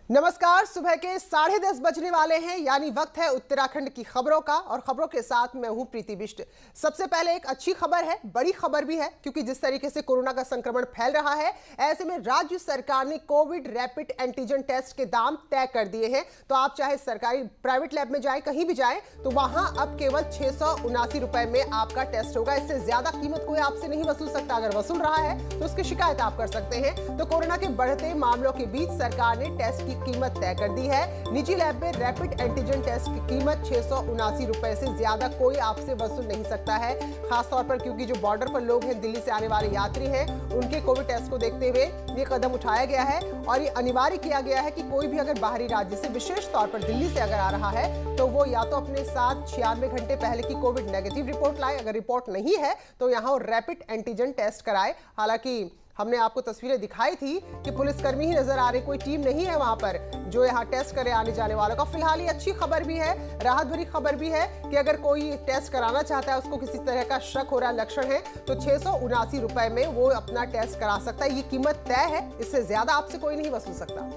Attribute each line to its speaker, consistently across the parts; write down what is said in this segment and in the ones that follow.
Speaker 1: नमस्कार। सुबह के 10:30 बजने वाले हैं, यानी वक्त है उत्तराखंड की खबरों का। और खबरों के साथ मैं हूं प्रीति बिष्ट। सबसे पहले एक अच्छी खबर है, बड़ी खबर भी है, क्योंकि जिस तरीके से कोरोना का संक्रमण फैल रहा है, ऐसे में राज्य सरकार ने कोविड रैपिड एंटीजन टेस्ट के दाम तय कर दिए हैं। तो आप चाहे सरकारी प्राइवेट लैब में जाए, कहीं भी जाए, तो वहां अब केवल 679 रुपए में आपका टेस्ट होगा। इससे ज्यादा कीमत कोई आपसे नहीं वसूल सकता। अगर वसूल रहा है तो उसकी शिकायत आप कर सकते हैं। तो कोरोना के बढ़ते मामलों के बीच सरकार ने टेस्ट की कीमत तय कर दी है। निजी लैब में रैपिड एंटीजन टेस्ट की कीमत 679 रुपए से ज्यादा कोई आपसे वसूल नहीं सकता है। खासतौर पर क्योंकि जो बॉर्डर पर लोग हैं, दिल्ली से आने वाले यात्री हैं, उनके कोविड टेस्ट को देखते हुए ये कदम उठाया गया है। और ये अनिवार्य किया गया है कि कोई भी अगर बाहरी राज्य से, विशेष तौर पर दिल्ली से अगर आ रहा है, तो वो या तो अपने साथ 96 घंटे पहले की कोविड नेगेटिव रिपोर्ट लाए, अगर रिपोर्ट नहीं है तो यहाँ रैपिड एंटीजन टेस्ट कराए। हालांकि हमने आपको तस्वीरें दिखाई थी कि पुलिसकर्मी ही नजर आ रहे, कोई टीम नहीं है वहां पर जो यहाँ टेस्ट करे आने जाने वालों का। फिलहाल ये अच्छी खबर भी है, राहत भरी खबर भी है कि अगर कोई टेस्ट कराना चाहता है, उसको किसी तरह का शक हो रहा है, लक्षण है, तो 679 रुपए में वो अपना टेस्ट करा सकता है। ये कीमत तय है, इससे ज्यादा आपसे कोई नहीं वसूल सकता।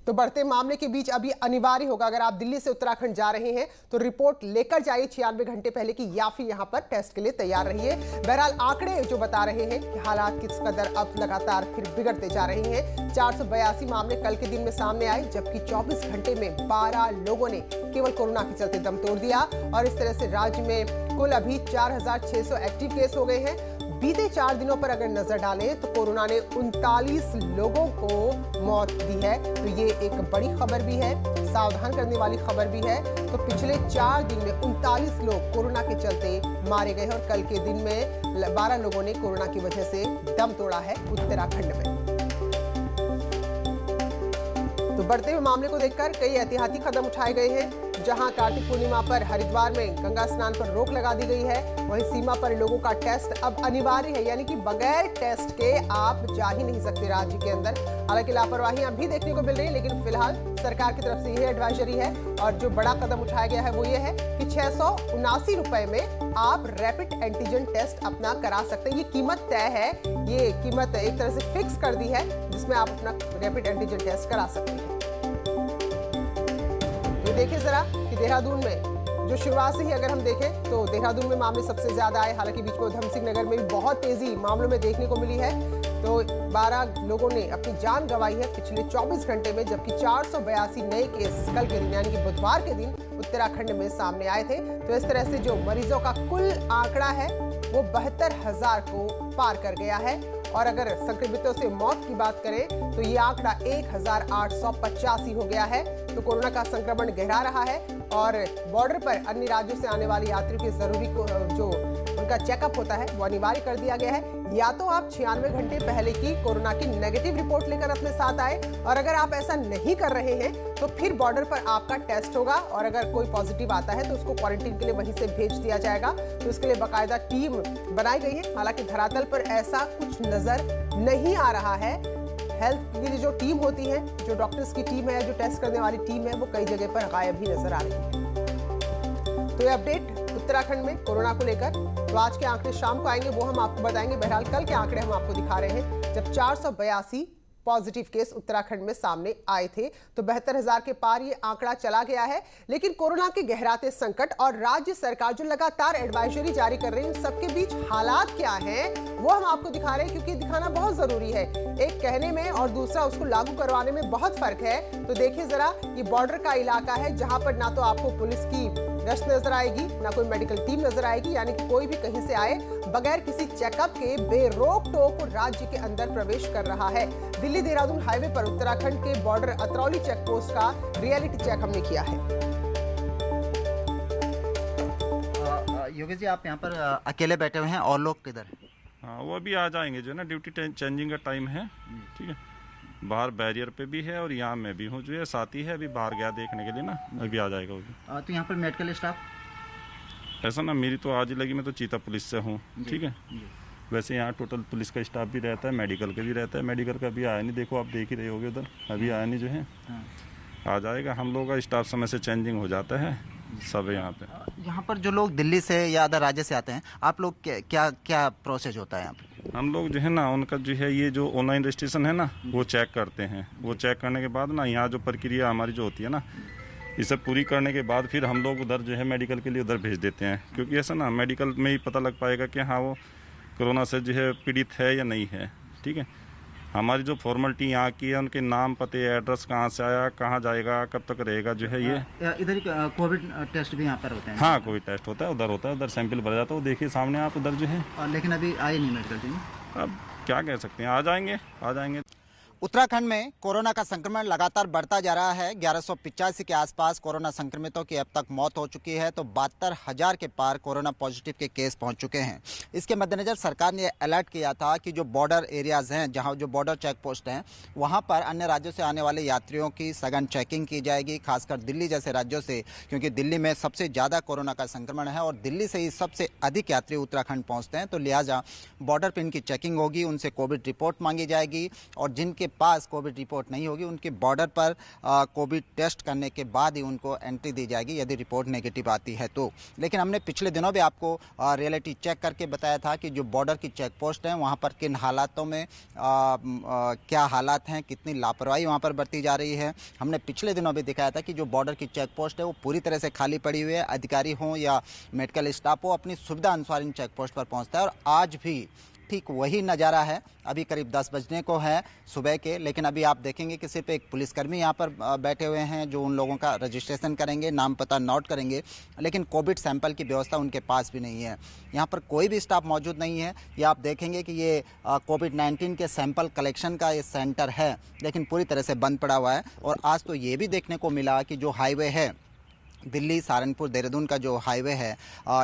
Speaker 1: तो बढ़ते मामले के बीच अभी अनिवार्य होगा, अगर आप दिल्ली से उत्तराखंड जा रहे हैं तो रिपोर्ट लेकर जाइए 96 घंटे पहले की, या फिर यहां पर टेस्ट के लिए तैयार रहिए। बहरहाल आंकड़े जो बता रहे हैं कि हालात किस कदर अब लगातार फिर बिगड़ते जा रहे हैं। 482 मामले कल के दिन में सामने आए, जबकि 24 घंटे में 12 लोगों ने केवल कोरोना के चलते दम तोड़ दिया। और इस तरह से राज्य में कुल अभी 4600 एक्टिव केस हो गए हैं। बीते 4 दिनों पर अगर नजर डालें तो कोरोना ने 39 लोगों को मौत दी है। तो ये एक बड़ी खबर भी है, सावधान करने वाली खबर भी है। तो पिछले 4 दिन में 39 लोग कोरोना के चलते मारे गए और कल के दिन में 12 लोगों ने कोरोना की वजह से दम तोड़ा है उत्तराखंड में। तो बढ़ते हुए मामले को देखकर कई एहतियाती कदम उठाए गए हैं। जहां कार्तिक पूर्णिमा पर हरिद्वार में गंगा स्नान पर रोक लगा दी गई है, वहीं सीमा पर लोगों का टेस्ट अब अनिवार्य है, यानी कि बगैर टेस्ट के आप जा ही नहीं सकते राज्य के अंदर। हालांकि लापरवाहियां भी देखने को मिल रही है, लेकिन फिलहाल सरकार की तरफ से यह एडवाइजरी है। और जो बड़ा कदम उठाया गया है वो ये है कि 679 रुपए में आप रैपिड एंटीजन टेस्ट अपना करा सकते हैं। ये कीमत तय है, ये कीमत एक तरह से फिक्स कर दी है, जिसमें आप अपना रैपिड एंटीजन टेस्ट करा सकते हैं। तो देखिए जरा कि देहरादून में जो शुरुआत से ही अगर हम देखें तो देहरादून में मामले सबसे ज्यादा आए। हालांकि बीच में उधम सिंह नगर में भी बहुत तेजी मामलों में देखने को मिली है। तो 12 लोगों ने अपनी जान गंवाई है पिछले 24 घंटे में, जबकि 482 नए केस कल के दिन, यानी कि बुधवार के दिन उत्तराखंड में सामने आए थे। तो इस तरह से जो मरीजों का कुल आंकड़ा है वो 72,000 को पार कर गया है। और अगर संक्रमितों से मौत की बात करें तो ये आंकड़ा 1885 हो गया है। तो कोरोना का संक्रमण गहरा रहा है और बॉर्डर पर अन्य राज्यों से आने वाले यात्रियों की जरूरी जो उनका चेकअप होता है वो अनिवार्य कर दिया गया है। या तो आप 96 घंटे पहले की कोरोना की नेगेटिव रिपोर्ट लेकर अपने साथ आए, और अगर आप ऐसा नहीं कर रहे हैं तो फिर बॉर्डर पर आपका टेस्ट होगा, और अगर कोई पॉजिटिव आता है तो उसको क्वारंटीन के लिए वहीं से भेज दिया जाएगा। तो इसके लिए बाकायदा टीम बनाई गई है। हालांकि धरातल पर ऐसा कुछ नजर नहीं आ रहा है। हेल्थ की जो टीम होती है, जो डॉक्टर्स की टीम है, जो टेस्ट करने वाली टीम है, वो कई जगह पर गायब ही नजर आ रही है। तो ये अपडेट उत्तराखंड में कोरोना को लेकर, तो आज के आंकड़े शाम को आएंगे, वो हम आपको बताएंगे। बहरहाल कल के आंकड़े हम आपको दिखा रहे हैं, जब 482 पॉजिटिव केस उत्तराखंड में सामने आए थे। तो 72,000 के पार ये आंकड़ा चला गया है। लेकिन कोरोना के गहराते संकट और राज्य सरकार जो लगातार एडवाइजरी जारी कर रही है, इन सबके बीच हालात क्या हैं वो हम आपको दिखा रहे हैं, क्योंकि दिखाना बहुत जरूरी है। एक कहने में और दूसरा उसको लागू करवाने में बहुत फर्क है। तो देखिए जरा, ये बॉर्डर का इलाका है जहां पर ना तो आपको पुलिस की गश्त नजर आएगी, ना कोई मेडिकल टीम नजर आएगी, यानी कि कोई भी कहीं से आए बगैर किसी चेकअप के बेरोक टोक राज्य के अंदर प्रवेश कर रहा है। दिल्ली देहरादून हाईवे पर उत्तराखंड के बॉर्डर अतरौली चेक पोस्ट का रियलिटी चेक हमने किया है।
Speaker 2: योगेश जी, आप यहाँ पर अकेले बैठे हुए हैं, और लोग किधर?
Speaker 3: हाँ, वो अभी आ जाएंगे, जो है ना ड्यूटी चेंजिंग का टाइम है, ठीक है। बाहर बैरियर पे भी है और यहाँ मैं भी हूँ, जो है साथी है, अभी बाहर गया देखने के लिए ना, अभी आ जाएगा वो भी।
Speaker 2: तो यहाँ पर मेडिकल स्टाफ
Speaker 3: ऐसा ना, मेरी तो आज ही लगी, मैं तो चीता पुलिस से हूँ, ठीक है। वैसे यहाँ टोटल पुलिस का स्टाफ भी रहता है, मेडिकल का भी रहता है। मेडिकल का भी आया नहीं, देखो आप देख ही रहे होगे उधर, अभी आया नहीं, जो है आ जाएगा। हम लोग का स्टाफ समय से चेंजिंग हो जाता है, सब है यहाँ पे।
Speaker 2: यहाँ पर जो लोग दिल्ली से या अदर राज्य से आते हैं, आप लोग क्या क्या प्रोसेस होता है यहाँ पे?
Speaker 3: हम लोग जो है ना उनका जो है ये जो ऑनलाइन रजिस्ट्रेशन है ना वो चेक करते हैं। वो चेक करने के बाद ना यहाँ जो प्रक्रिया हमारी जो होती है ना, ये सब पूरी करने के बाद फिर हम लोग उधर जो है मेडिकल के लिए उधर भेज देते हैं। क्योंकि ऐसा ना मेडिकल में ही पता लग पाएगा कि हाँ वो कोरोना से जो है पीड़ित है या नहीं है। ठीक है, हमारी जो फॉर्मेलिटी यहाँ की है, उनके नाम, पते, एड्रेस, कहाँ से आया, कहाँ जाएगा, कब तक रहेगा, जो है ये
Speaker 2: इधर कोविड टेस्ट भी यहाँ पर होते हैं?
Speaker 3: हाँ, कोविड टेस्ट होता है, उधर सैंपल भरा जाता है, वो देखिए सामने आप उधर जो है।
Speaker 2: लेकिन अभी आए नहीं मेडिकल टीम?
Speaker 3: अब क्या कह सकते हैं, आ जाएंगे।
Speaker 2: उत्तराखंड में कोरोना का संक्रमण लगातार बढ़ता जा रहा है। 1185 के आसपास कोरोना संक्रमितों की अब तक मौत हो चुकी है, तो 72,000 के पार कोरोना पॉजिटिव के केस पहुंच चुके हैं। इसके मद्देनज़र सरकार ने अलर्ट किया था कि जो बॉर्डर एरियाज़ हैं, जहां जो बॉर्डर चेक पोस्ट हैं, वहां पर अन्य राज्यों से आने वाले यात्रियों की सघन चेकिंग की जाएगी, खासकर दिल्ली जैसे राज्यों से, क्योंकि दिल्ली में सबसे ज़्यादा कोरोना का संक्रमण है और दिल्ली से ही सबसे अधिक यात्री उत्तराखंड पहुँचते हैं। तो लिहाजा बॉर्डर पर इनकी चेकिंग होगी, उनसे कोविड रिपोर्ट मांगी जाएगी और जिनके पास कोविड रिपोर्ट नहीं होगी उनके बॉर्डर पर कोविड टेस्ट करने के बाद ही उनको एंट्री दी जाएगी, यदि रिपोर्ट नेगेटिव आती है तो। लेकिन हमने पिछले दिनों भी आपको रियलिटी चेक करके बताया था कि जो बॉर्डर की चेक पोस्ट हैं वहाँ पर किन हालातों में क्या हालात हैं, कितनी लापरवाही वहाँ पर बरती जा रही है। हमने पिछले दिनों भी दिखाया था कि जो बॉर्डर की चेक पोस्ट है वो पूरी तरह से खाली पड़ी हुई है। अधिकारी हों या मेडिकल स्टाफ हो, अपनी सुविधा अनुसार इन चेक पोस्ट पर पहुँचता है और आज भी ठीक वही नज़ारा है। अभी करीब 10 बजने को है सुबह के, लेकिन अभी आप देखेंगे कि सिर्फ एक पुलिसकर्मी यहाँ पर बैठे हुए हैं जो उन लोगों का रजिस्ट्रेशन करेंगे, नाम पता नोट करेंगे, लेकिन कोविड सैंपल की व्यवस्था उनके पास भी नहीं है। यहाँ पर कोई भी स्टाफ मौजूद नहीं है। ये आप देखेंगे कि ये कोविड-19 के सैंपल कलेक्शन का ये सेंटर है, लेकिन पूरी तरह से बंद पड़ा हुआ है। और आज तो ये भी देखने को मिला कि जो हाईवे है, दिल्ली सहारनपुर देहरादून का जो हाईवे है,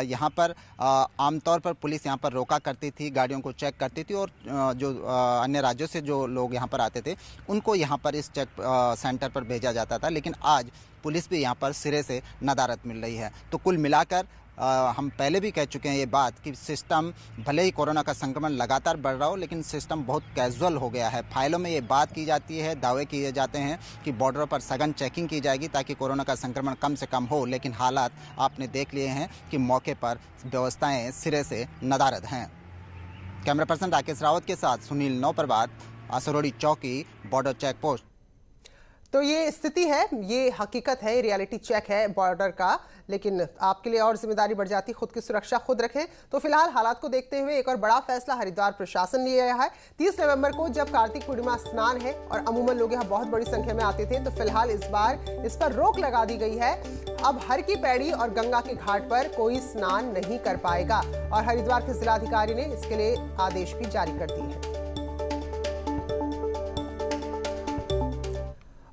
Speaker 2: यहाँ पर आमतौर पर पुलिस यहाँ पर रोका करती थी, गाड़ियों को चेक करती थी और जो अन्य राज्यों से जो लोग यहाँ पर आते थे उनको यहाँ पर इस चेक सेंटर पर भेजा जाता था। लेकिन आज पुलिस भी यहाँ पर सिरे से नदारद मिल रही है। तो कुल मिलाकर हम पहले भी कह चुके हैं ये बात कि सिस्टम, भले ही कोरोना का संक्रमण लगातार बढ़ रहा हो, लेकिन सिस्टम बहुत कैजुअल हो गया है। फाइलों में ये बात की जाती है, दावे किए जाते हैं कि बॉर्डरों पर सघन चेकिंग की जाएगी ताकि कोरोना का संक्रमण कम से कम हो, लेकिन हालात आपने देख लिए हैं कि मौके पर व्यवस्थाएं सिरे से नदारद हैं। कैमरा पर्सन राकेश रावत के साथ सुनील नौप्रभात, असरोड़ी चौकी, बॉर्डर चेक पोस्ट।
Speaker 1: तो ये स्थिति है, ये हकीकत है, रियलिटी चेक है बॉर्डर का। लेकिन आपके लिए और जिम्मेदारी बढ़ जाती, खुद की सुरक्षा खुद रखें। तो फिलहाल हालात को देखते हुए एक और बड़ा फैसला हरिद्वार प्रशासन ने लिया है। 30 नवंबर को जब कार्तिक पूर्णिमा स्नान है और अमूमन लोग यहाँ बहुत बड़ी संख्या में आते थे, तो फिलहाल इस बार इस पर रोक लगा दी गई है। अब हर की पैड़ी और गंगा के घाट पर कोई स्नान नहीं कर पाएगा और हरिद्वार के जिलाधिकारी ने इसके लिए आदेश भी जारी कर दिए हैं।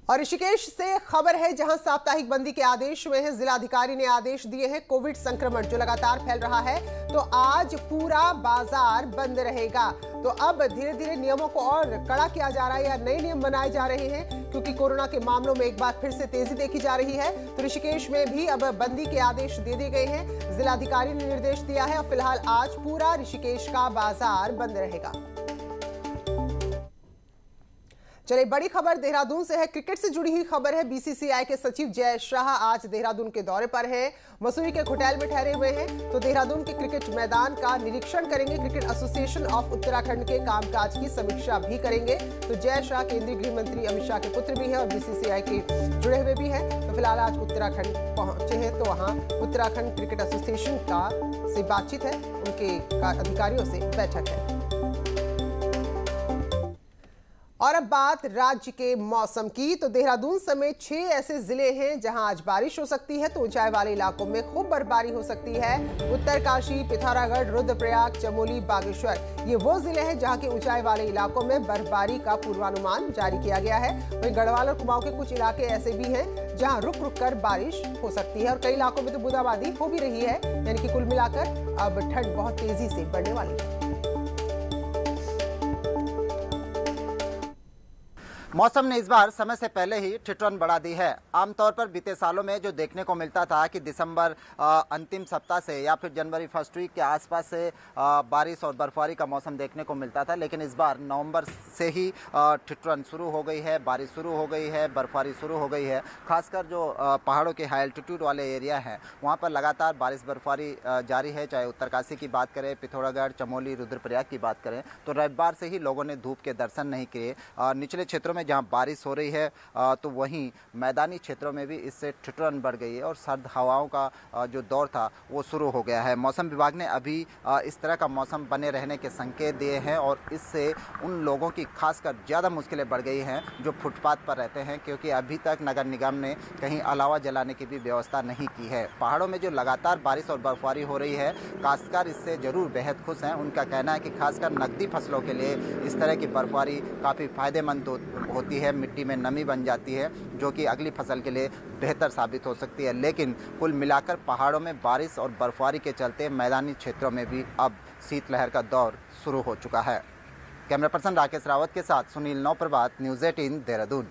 Speaker 1: और ऋषिकेश से खबर है, जहां साप्ताहिक बंदी के आदेश हुए हैं। जिलाधिकारी ने आदेश दिए हैं, कोविड संक्रमण जो लगातार फैल रहा है, तो आज पूरा बाजार बंद रहेगा। तो अब धीरे धीरे नियमों को और कड़ा किया जा रहा है या नए नियम बनाए जा रहे हैं, क्योंकि कोरोना के मामलों में एक बार फिर से तेजी देखी जा रही है। तो ऋषिकेश में भी अब बंदी के आदेश दे दिए गए हैं। जिलाधिकारी ने निर्देश दिया है और फिलहाल आज पूरा ऋषिकेश का बाजार बंद रहेगा। चलिए, बड़ी खबर देहरादून से है, क्रिकेट से जुड़ी हुई खबर है। बीसीसीआई के सचिव जय शाह आज देहरादून के दौरे पर हैं, मसूरी के एक होटल में ठहरे हुए हैं। तो देहरादून के क्रिकेट मैदान का निरीक्षण करेंगे, क्रिकेट एसोसिएशन ऑफ उत्तराखंड के कामकाज की समीक्षा भी करेंगे। तो जय शाह केंद्रीय गृह मंत्री अमित शाह के पुत्र भी हैं और बीसीसीआई के जुड़े हुए भी हैं। तो फिलहाल आज उत्तराखंड पहुंचे हैं, तो वहाँ उत्तराखंड क्रिकेट एसोसिएशन से बातचीत है, उनके अधिकारियों से बैठक है। और अब बात राज्य के मौसम की। तो देहरादून समेत 6 ऐसे जिले हैं जहां आज बारिश हो सकती है, तो ऊंचाई वाले इलाकों में खूब बर्फबारी हो सकती है। उत्तरकाशी, पिथौरागढ़, रुद्रप्रयाग, चमोली, बागेश्वर, ये वो जिले हैं जहां के ऊंचाई वाले इलाकों में बर्फबारी का पूर्वानुमान जारी किया गया है। वहीं गढ़वाल और कुमाऊं के कुछ इलाके ऐसे भी हैं जहां रुक रुक कर बारिश हो सकती है और कई इलाकों में तो बूंदाबांदी हो भी रही है। यानी कि कुल मिलाकर अब ठंड बहुत तेजी से बढ़ने वाली है।
Speaker 2: मौसम ने इस बार समय से पहले ही ठिठुरन बढ़ा दी है। आमतौर पर बीते सालों में जो देखने को मिलता था कि दिसंबर अंतिम सप्ताह से या फिर जनवरी फर्स्ट वीक के आसपास से बारिश और बर्फबारी का मौसम देखने को मिलता था, लेकिन इस बार नवंबर से ही ठिठुरन शुरू हो गई है, बारिश शुरू हो गई है, बर्फबारी शुरू हो गई है। खासकर जो पहाड़ों के हाई एल्टीट्यूड वाले एरिया हैं वहाँ पर लगातार बारिश बर्फबारी जारी है। चाहे उत्तरकाशी की बात करें, पिथौरागढ़, चमोली, रुद्रप्रयाग की बात करें तो रविवार से ही लोगों ने धूप के दर्शन नहीं किए। निचले क्षेत्रों में जहां बारिश हो रही है तो वहीं मैदानी क्षेत्रों में भी इससे ठिठुरन बढ़ गई है और सर्द हवाओं का जो दौर था वो शुरू हो गया है। मौसम विभाग ने अभी इस तरह का मौसम बने रहने के संकेत दिए हैं और इससे उन लोगों की खासकर ज़्यादा मुश्किलें बढ़ गई हैं जो फुटपाथ पर रहते हैं, क्योंकि अभी तक नगर निगम ने कहीं अलावा जलाने की भी व्यवस्था नहीं की है। पहाड़ों में जो लगातार बारिश और बर्फबारी हो रही है, काश्तकार इससे ज़रूर बेहद खुश हैं। उनका कहना है कि खासकर नकदी फसलों के लिए इस तरह की बर्फबारी काफ़ी फायदेमंद होती है, मिट्टी में नमी बन जाती है जो कि अगली फसल के लिए बेहतर साबित हो सकती है। लेकिन कुल मिलाकर पहाड़ों में बारिश और बर्फबारी के चलते मैदानी क्षेत्रों में भी अब शीतलहर का दौर शुरू हो चुका है। कैमरा पर्सन राकेश रावत के साथ सुनील नौप्रभात, न्यूज़ 18 देहरादून।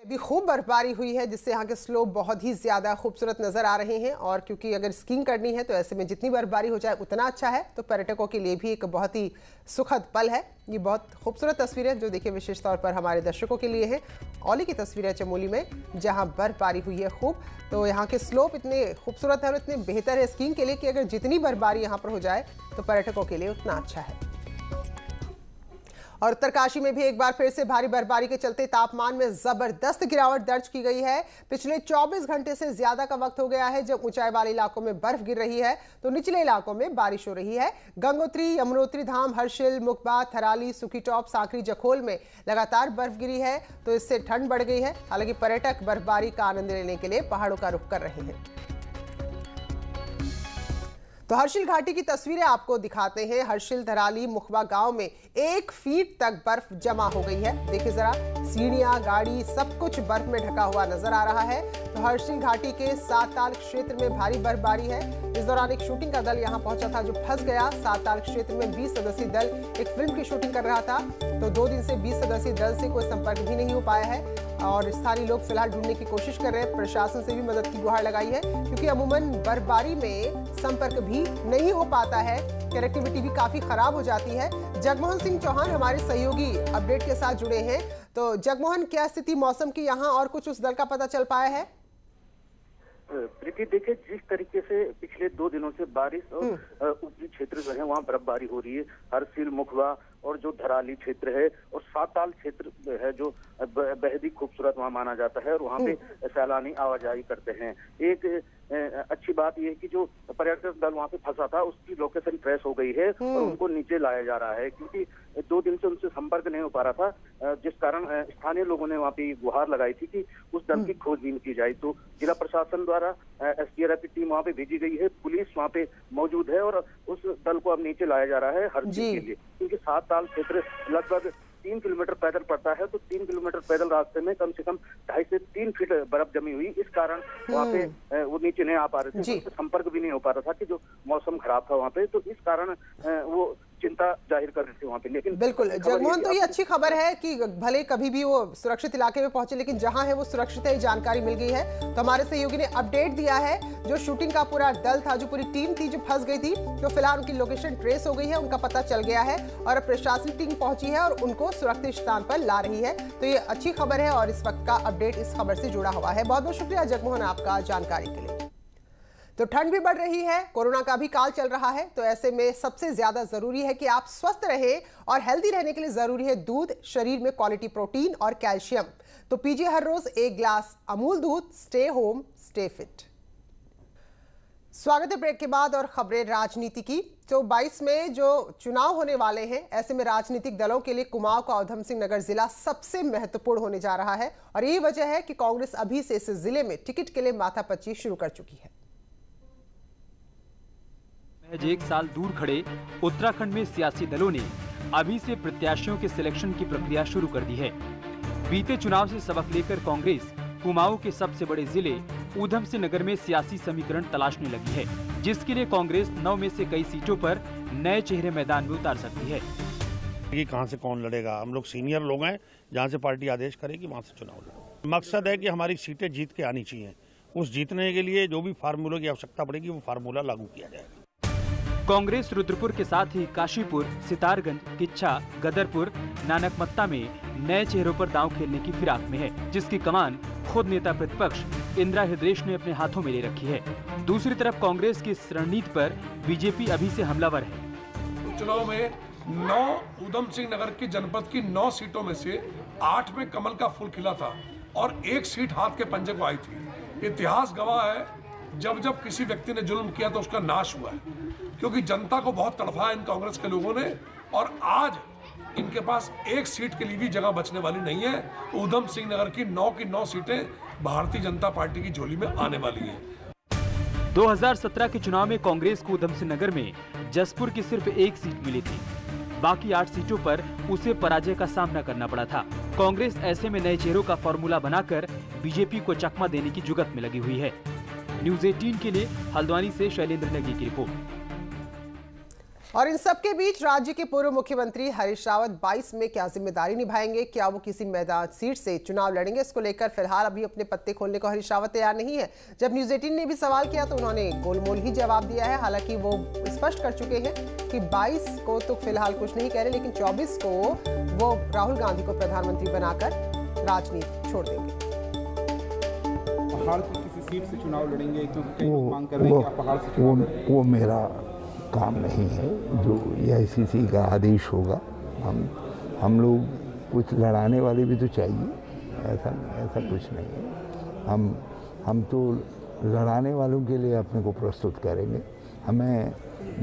Speaker 1: भी खूब बर्फबारी हुई है जिससे यहाँ के स्लोप बहुत ही ज़्यादा खूबसूरत नज़र आ रहे हैं और क्योंकि अगर स्कीइंग करनी है तो ऐसे में जितनी बर्फबारी हो जाए उतना अच्छा है। तो पर्यटकों के लिए भी एक बहुत ही सुखद पल है। ये बहुत खूबसूरत तस्वीरें जो देखिए विशेष तौर पर हमारे दर्शकों के लिए है। औली की तस्वीर है चमोली में जहाँ बर्फबारी हुई है खूब। तो यहाँ के स्लोप इतने खूबसूरत है और इतने बेहतर है स्कीइंग के लिए कि अगर जितनी बर्फबारी यहाँ पर हो जाए तो पर्यटकों के लिए उतना अच्छा है। और उत्तरकाशी में भी एक बार फिर से भारी बर्फबारी के चलते तापमान में जबरदस्त गिरावट दर्ज की गई है। पिछले 24 घंटे से ज्यादा का वक्त हो गया है जब ऊंचाई वाले इलाकों में बर्फ गिर रही है तो निचले इलाकों में बारिश हो रही है। गंगोत्री, यमुनोत्री धाम, हर्षिल, मुखबा, थराली, सुखीटॉप, साकरी, जखोल में लगातार बर्फ गिरी है तो इससे ठंड बढ़ गई है। हालांकि पर्यटक बर्फबारी का आनंद लेने के लिए पहाड़ों का रुख कर रहे हैं। तो हर्षिल घाटी की तस्वीरें आपको दिखाते हैं। हर्षिल, धराली, मुखबा गांव में 1 फीट तक बर्फ जमा हो गई है। देखिए जरा, सीढ़ियां, गाड़ी सब कुछ बर्फ में ढका हुआ नजर आ रहा है। तो हर्षिल घाटी के साताल क्षेत्र में भारी बर्फबारी है। इस दौरान एक शूटिंग का दल यहां पहुंचा था जो फंस गया। साताल क्षेत्र में 20 सदस्यीय दल एक फिल्म की शूटिंग कर रहा था तो 2 दिन से 20 सदस्यीय दल से कोई संपर्क भी नहीं हो पाया है और स्थानीय लोग फिलहाल ढूंढने की कोशिश कर रहे हैं। प्रशासन से भी मदद की गुहार लगाई है क्योंकि अमूमन बर्फबारी में संपर्क भी नहीं हो पाता है, कनेक्टिविटी भी काफी खराब हो जाती है। जगमोहन सिंह चौहान हमारे सहयोगी अपडेट के साथ जुड़े हैं। तो जगमोहन, क्या स्थिति मौसम की यहाँ और कुछ उस दल का पता चल पाया है?
Speaker 4: प्रीति, देखिए जिस तरीके से पिछले 2 दिनों से बारिश और ऊपरी क्षेत्र जो है वहाँ बर्फबारी हो रही है, हरसिल, मुखबा और जो धराली क्षेत्र है और साताल क्षेत्र है जो बेहद ही खूबसूरत वहाँ माना जाता है और वहाँ पे सैलानी आवाजाही करते हैं। एक अच्छी बात यह है कि जो पर्यटक दल वहाँ पे फंसा था उसकी लोकेशन ट्रेस हो गई है और उनको नीचे लाया जा रहा है क्योंकि 2 दिन से उनसे संपर्क नहीं हो पा रहा था, जिस कारण स्थानीय लोगों ने वहाँ पे गुहार लगाई थी कि उस दल की खोजबीन की जाए। तो जिला प्रशासन द्वारा एसडीआरएफ की टीम वहाँ पे भेजी गई है, पुलिस वहाँ पे मौजूद है और उस दल को अब नीचे लाया जा रहा है हर चीज के लिए, क्योंकि साताल क्षेत्र लगभग 3 किलोमीटर पैदल पड़ता है तो 3 किलोमीटर पैदल रास्ते में कम से कम 2.5 से 3 फीट बर्फ जमी हुई। इस कारण वहाँ पे वो नीचे नहीं आ पा रहे थे, संपर्क भी नहीं हो पा रहा था कि जो मौसम खराब था वहाँ पे, तो इस कारण वो चिंता जाहिर कर रहे थे वहाँ पे। लेकिन
Speaker 1: बिल्कुल जगमोहन, तो ये अच्छी खबर है कि भले कभी भी वो सुरक्षित इलाके में पहुंचे लेकिन जहां है वो सुरक्षित है, जानकारी मिल गई है। तो हमारे सहयोगी ने अपडेट दिया है, जो शूटिंग का पूरा दल था, जो पूरी टीम थी जो फंस गई थी, तो फिलहाल उनकी लोकेशन ट्रेस हो गई है, उनका पता चल गया है और प्रशासनिक टीम पहुंची है और उनको सुरक्षित स्थान पर ला रही है। तो ये अच्छी खबर है और इस वक्त का अपडेट इस खबर से जुड़ा हुआ है। बहुत बहुत शुक्रिया जगमोहन आपका जानकारी के लिए। तो ठंड भी बढ़ रही है, कोरोना का भी काल चल रहा है, तो ऐसे में सबसे ज्यादा जरूरी है कि आप स्वस्थ रहें और हेल्दी रहने के लिए जरूरी है दूध, शरीर में क्वालिटी प्रोटीन और कैल्शियम। तो पीजिए हर रोज 1 गिलास अमूल दूध। Stay home, stay fit. स्वागत है ब्रेक के बाद और खबरें राजनीति की। तो 22 में जो चुनाव होने वाले हैं, ऐसे में राजनीतिक दलों के लिए कुमाऊं का ऊधम सिंह नगर जिला सबसे महत्वपूर्ण होने जा रहा है और यही वजह है कि कांग्रेस अभी से इस जिले में टिकट के लिए माथापच्ची शुरू कर चुकी है।
Speaker 5: महज 1 साल दूर खड़े उत्तराखंड में सियासी दलों ने अभी से प्रत्याशियों के सिलेक्शन की प्रक्रिया शुरू कर दी है। बीते चुनाव से सबक लेकर कांग्रेस कुमाऊं के सबसे बड़े जिले ऊधम सिंह नगर में सियासी समीकरण तलाशने लगी है, जिसके लिए कांग्रेस 9 में से कई सीटों पर नए चेहरे मैदान में उतार सकती है।
Speaker 6: कि कहाँ से कौन लड़ेगा। हम लोग सीनियर लोग हैं, जहाँ से पार्टी आदेश करेगी वहाँ से चुनाव लड़ेंगे। मकसद है कि हमारी सीटें जीत के आनी चाहिए। उस जीतने के लिए जो भी फार्मूला की आवश्यकता पड़ेगी वो फार्मूला लागू किया जाएगा।
Speaker 5: कांग्रेस रुद्रपुर के साथ ही काशीपुर, सितारगंज, किच्छा, गदरपुर, नानकमत्ता में नए चेहरों पर दांव खेलने की फिराक में है, जिसकी कमान खुद नेता प्रतिपक्ष इंदिरा हृदयेश ने अपने हाथों में ले रखी है। दूसरी तरफ कांग्रेस की इस रणनीति पर बीजेपी अभी से हमलावर है।
Speaker 7: चुनाव में 9 उधम सिंह नगर की जनपद की 9 सीटों में से 8 में कमल का फूल खिला था और 1 सीट हाथ के पंजे को आई थी। इतिहास गवाह है, जब जब किसी व्यक्ति ने जुल्म किया तो उसका नाश हुआ है, क्योंकि जनता को बहुत तड़फा है इन कांग्रेस के लोगों ने, और आज इनके पास 1 सीट के लिए भी जगह बचने वाली नहीं है। उधम सिंह नगर की 9 सीटें भारतीय जनता पार्टी की झोली में आने वाली हैं।
Speaker 5: 2017 के चुनाव में कांग्रेस को उधम सिंह नगर में जसपुर की सिर्फ 1 सीट मिली थी, बाकी 8 सीटों पर उसे पराजय का सामना करना पड़ा था। कांग्रेस ऐसे में नए चेहरों का फॉर्मूला बनाकर बीजेपी को चकमा देने की जुगत में लगी हुई है। न्यूज 18 के लिए हल्द्वानी से शैलेंद्र नेगी की रिपोर्ट।
Speaker 1: और इन सब के बीच राज्य के पूर्व मुख्यमंत्री हरीश रावत 22 में क्या जिम्मेदारी निभाएंगे, क्या वो किसी मैदान सीट से चुनाव लड़ेंगे, इसको लेकर फिलहाल अभी अपने पत्ते खोलने को हरीश रावत तैयार नहीं है। जब न्यूज 18 ने भी सवाल किया तो उन्होंने गोलमोल ही जवाब दिया है। हालांकि वो स्पष्ट कर चुके हैं कि 22 को तो फिलहाल कुछ नहीं कह रहे, लेकिन 24 को वो राहुल गांधी को प्रधानमंत्री बनाकर राजनीति छोड़ देंगे।
Speaker 8: पहाड़ की किसी सीट से चुनाव लड़ेंगे क्योंकि कई लोग मांग कर रहे हैं कि पहाड़ से
Speaker 9: वो मेरा काम नहीं है। जो AICC का आदेश होगा, हम लोग कुछ लड़ाने वाले भी तो चाहिए, ऐसा कुछ नहीं है। हम तो लड़ाने वालों के लिए अपने को प्रस्तुत करेंगे। हमें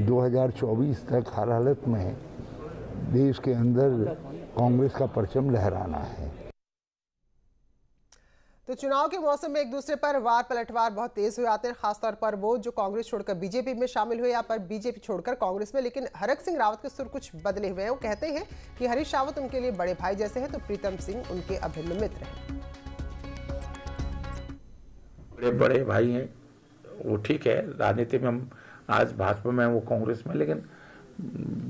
Speaker 9: 2024 तक हर हालत में देश के अंदर कांग्रेस का परचम लहराना है।
Speaker 1: तो चुनाव के मौसम में एक दूसरे पर वार पलटवार बहुत तेज हो जाते हैं, खासतौर पर वो जो कांग्रेस छोड़कर बीजेपी में शामिल हुए या पर बीजेपी छोड़कर कांग्रेस में। लेकिन हरक सिंह रावत के सुर कुछ बदले हुए हैं। वो कहते हैं कि हरीश रावत उनके लिए बड़े भाई जैसे हैं, तो प्रीतम सिंह उनके अभिन्न मित्र हैं।
Speaker 10: बड़े भाई हैं, वो ठीक है। राजनीति में हम आज भाजपा में, वो कांग्रेस में, लेकिन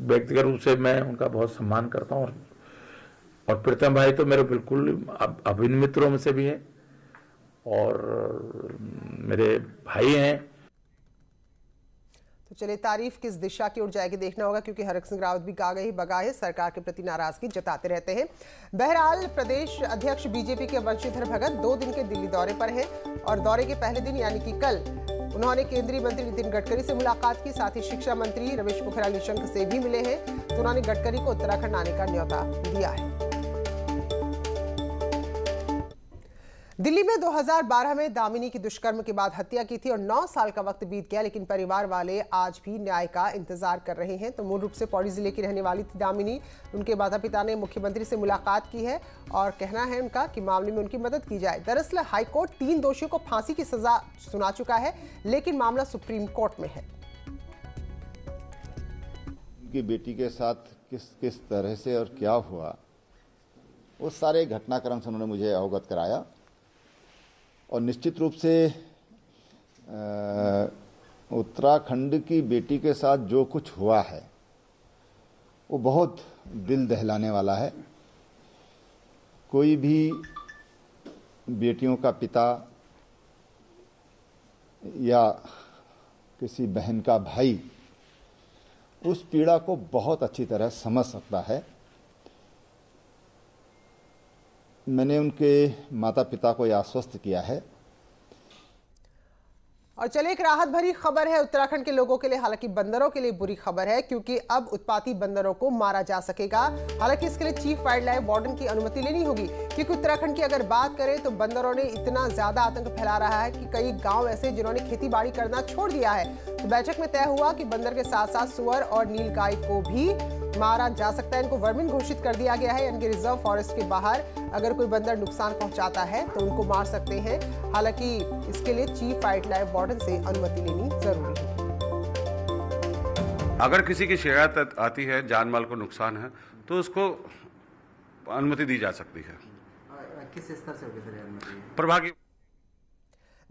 Speaker 10: व्यक्तिगत रूप से मैं उनका बहुत सम्मान करता हूँ। और प्रीतम भाई तो मेरे बिल्कुल अभिन्न मित्रों में से भी हैं और मेरे भाई हैं।
Speaker 1: तो चलिए, तारीफ किस दिशा की ओर जाएगी देखना होगा, क्योंकि हरक सिंह रावत भी गागे ही बगाहे सरकार के प्रति नाराजगी जताते रहते हैं। बहरहाल प्रदेश अध्यक्ष बीजेपी के बंशीधर भगत 2 दिन के दिल्ली दौरे पर हैं और दौरे के पहले दिन यानी कि कल उन्होंने केंद्रीय मंत्री नितिन गडकरी से मुलाकात की, साथ ही शिक्षा मंत्री रमेश पोखरियाल निशंक से भी मिले हैं। तो उन्होंने गडकरी को उत्तराखंड आने का न्योता दिया है। दिल्ली में 2012 में दामिनी की दुष्कर्म के बाद हत्या की थी और 9 साल का वक्त बीत गया, लेकिन परिवार वाले आज भी न्याय का इंतजार कर रहे हैं। तो मूल रूप से पौड़ी जिले की रहने वाली थी दामिनी। उनके माता पिता ने मुख्यमंत्री से मुलाकात की है और कहना है उनका कि मामले में उनकी मदद की जाए। दरअसल हाईकोर्ट 3 दोषियों को फांसी की सजा सुना चुका है, लेकिन मामला सुप्रीम कोर्ट में है।
Speaker 11: उनकी बेटी के साथ किस तरह से और क्या हुआ, वो सारे घटनाक्रम से उन्होंने मुझे अवगत कराया। और निश्चित रूप से उत्तराखंड की बेटी के साथ जो कुछ हुआ है वो बहुत दिल दहलाने वाला है। कोई भी बेटियों का पिता या किसी बहन का भाई उस पीड़ा को बहुत अच्छी तरह समझ सकता है। मैंने उनके माता पिता को यह आश्वस्त किया है।
Speaker 1: और चलिए, एक राहत भरी खबर है उत्तराखंड के लोगों के लिए। हालांकि बंदरों के लिए बुरी खबर है, क्योंकि अब उत्पाती बंदरों को मारा जा सकेगा। हालांकि इसके लिए चीफ वाइल्ड लाइफ वार्डन की अनुमति लेनी होगी, क्योंकि उत्तराखंड की अगर बात करें तो बंदरों ने इतना ज्यादा आतंक फैला रहा है कि कई गांव ऐसे जिन्होंने खेती बाड़ी करना छोड़ दिया है। तो बैठक में तय हुआ कि बंदर के साथ साथ सुअर और नीलगाय को भी मारा जा सकता है। इनको वर्मिन घोषित कर दिया गया है, यानी कि रिजर्व फॉरेस्ट के बाहर अगर कोई बंदर नुकसान पहुंचाता है तो उनको मार सकते हैं। हालांकि इसके लिए चीफ वाइल्ड लाइफ वार्डन से अनुमति लेनी जरूरी है।
Speaker 12: अगर किसी की शिकायत आती है, जान माल को नुकसान है, तो उसको अनुमति दी जा सकती है।
Speaker 2: किस स्तर से होगी सर अनुमति?
Speaker 12: प्रभागी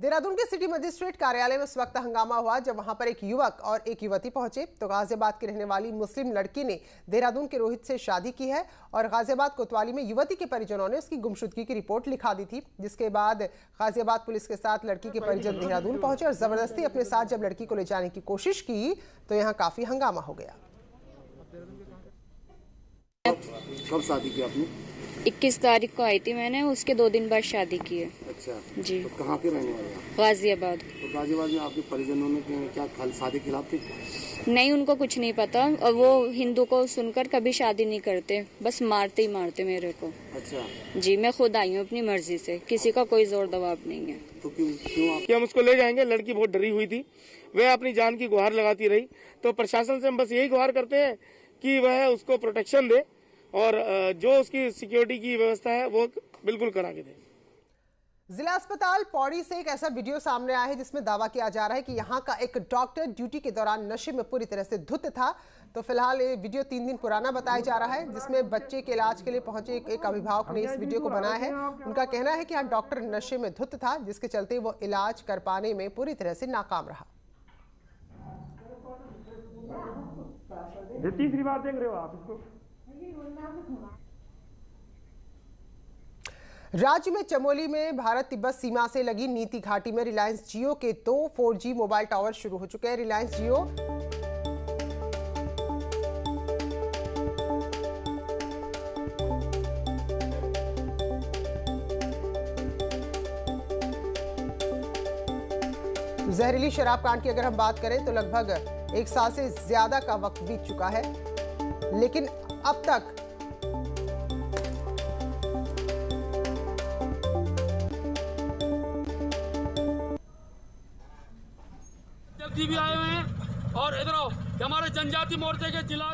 Speaker 1: देहरादून के सिटी मजिस्ट्रेट कार्यालय में उस वक्त हंगामा हुआ जब वहां पर एक युवक और एक युवती पहुंचे। तो गाजियाबाद की रहने वाली मुस्लिम लड़की ने देहरादून के रोहित से शादी की है और गाजियाबाद कोतवाली में युवती के परिजनों ने उसकी गुमशुदगी की रिपोर्ट लिखा दी थी, जिसके बाद गाजियाबाद पुलिस के साथ लड़की के परिजन देहरादून पहुंचे और जबरदस्ती अपने साथ जब लड़की को ले जाने की कोशिश की तो यहाँ काफी हंगामा हो गया।
Speaker 13: कब शादी की आपने?
Speaker 14: 21 तारीख को आई थी मैंने, उसके 2 दिन बाद शादी की है।
Speaker 13: अच्छा
Speaker 14: जी।
Speaker 13: तो कहाँ के रहने वाले हैं?
Speaker 14: गाजियाबाद।
Speaker 13: तो गाजियाबाद में आपके परिजनों ने क्या शादी के खिलाफ थे?
Speaker 14: नहीं, उनको कुछ नहीं पता और वो हिंदू को सुनकर कभी शादी नहीं करते, बस मारते ही मारते मेरे को।
Speaker 13: अच्छा
Speaker 14: जी, मैं खुद आई हूँ अपनी मर्जी से, किसी का कोई जोर दबाव नहीं है।
Speaker 13: तो क्यों
Speaker 15: कि हम उसको ले जाएंगे? लड़की बहुत डरी हुई थी, वह अपनी जान की गुहार लगाती रही। तो प्रशासन से हम बस यही गुहार करते हैं कि वह उसको प्रोटेक्शन दे और जो उसकी सिक्योरिटी की व्यवस्था है वो बिल्कुल करा के दे।
Speaker 1: जिला अस्पताल पौड़ी से एक ऐसा वीडियो सामने आया है जिसमें दावा किया जा रहा है कि यहां का एक डॉक्टर ड्यूटी के दौरान नशे में पूरी तरह से धुत था। तो फिलहाल ये वीडियो 3 दिन पुराना बताया जा रहा है, जिसमें बच्चे के इलाज के लिए पहुंचे एक अभिभावक ने इस वीडियो को बनाया है। उनका कहना है कि यहाँ डॉक्टर नशे में धुत था, जिसके चलते वो इलाज कर पाने में पूरी तरह से नाकाम रहा।
Speaker 15: तीसरी बार देख रहे हो आप इसको?
Speaker 1: राज्य में चमोली में भारत तिब्बत सीमा से लगी नीति घाटी में रिलायंस जियो के 2 4G मोबाइल टावर शुरू हो चुके हैं। रिलायंस जियो जहरीली शराब कांड की अगर हम बात करें तो लगभग 1 साल से ज्यादा का वक्त बीत चुका है, लेकिन अब तक
Speaker 16: भी आए हुए हैं और इधर आओ, हमारे जनजाति मोर्चे के जिला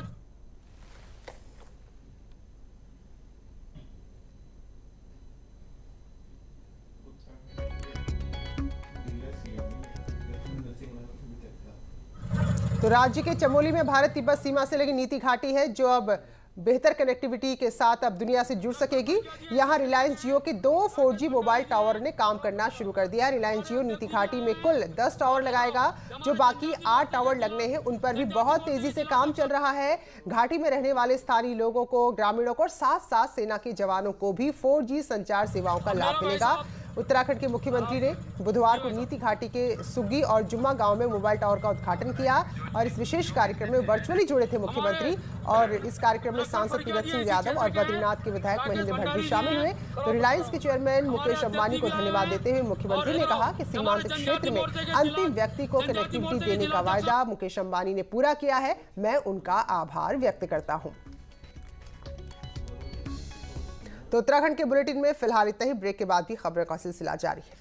Speaker 1: तो राज्य के चमोली में भारत तिब्बत सीमा से लगी नीति घाटी है, जो अब बेहतर कनेक्टिविटी के साथ अब दुनिया से जुड़ सकेगी। यहां रिलायंस जियो के 2 4G मोबाइल टावर ने काम करना शुरू कर दिया। रिलायंस जियो नीति घाटी में कुल 10 टावर लगाएगा, जो बाकी 8 टावर लगने हैं उन पर भी बहुत तेजी से काम चल रहा है। घाटी में रहने वाले स्थानीय लोगों को, ग्रामीणों को और साथ साथ सेना के जवानों को भी 4G संचार सेवाओं का लाभ मिलेगा। उत्तराखंड के मुख्यमंत्री ने बुधवार को नीति घाटी के सुग्गी और जुम्मा गांव में मोबाइल टावर का उद्घाटन किया और इस विशेष कार्यक्रम में वर्चुअली जुड़े थे मुख्यमंत्री। और इस कार्यक्रम में सांसद तीरथ सिंह यादव और बद्रीनाथ के विधायक महेंद्र भट्ट भी शामिल हुए। तो रिलायंस के चेयरमैन मुकेश अंबानी को धन्यवाद देते हुए मुख्यमंत्री ने कहा कि सीमांत क्षेत्र में अंतिम व्यक्ति को कनेक्टिविटी देने का वायदा मुकेश अंबानी ने पूरा किया है। मैं उनका आभार व्यक्त करता हूं। तो उत्तराखंड के बुलेटिन में फिलहाल इतना ही। ब्रेक के बाद भी खबरों का सिलसिला जारी है।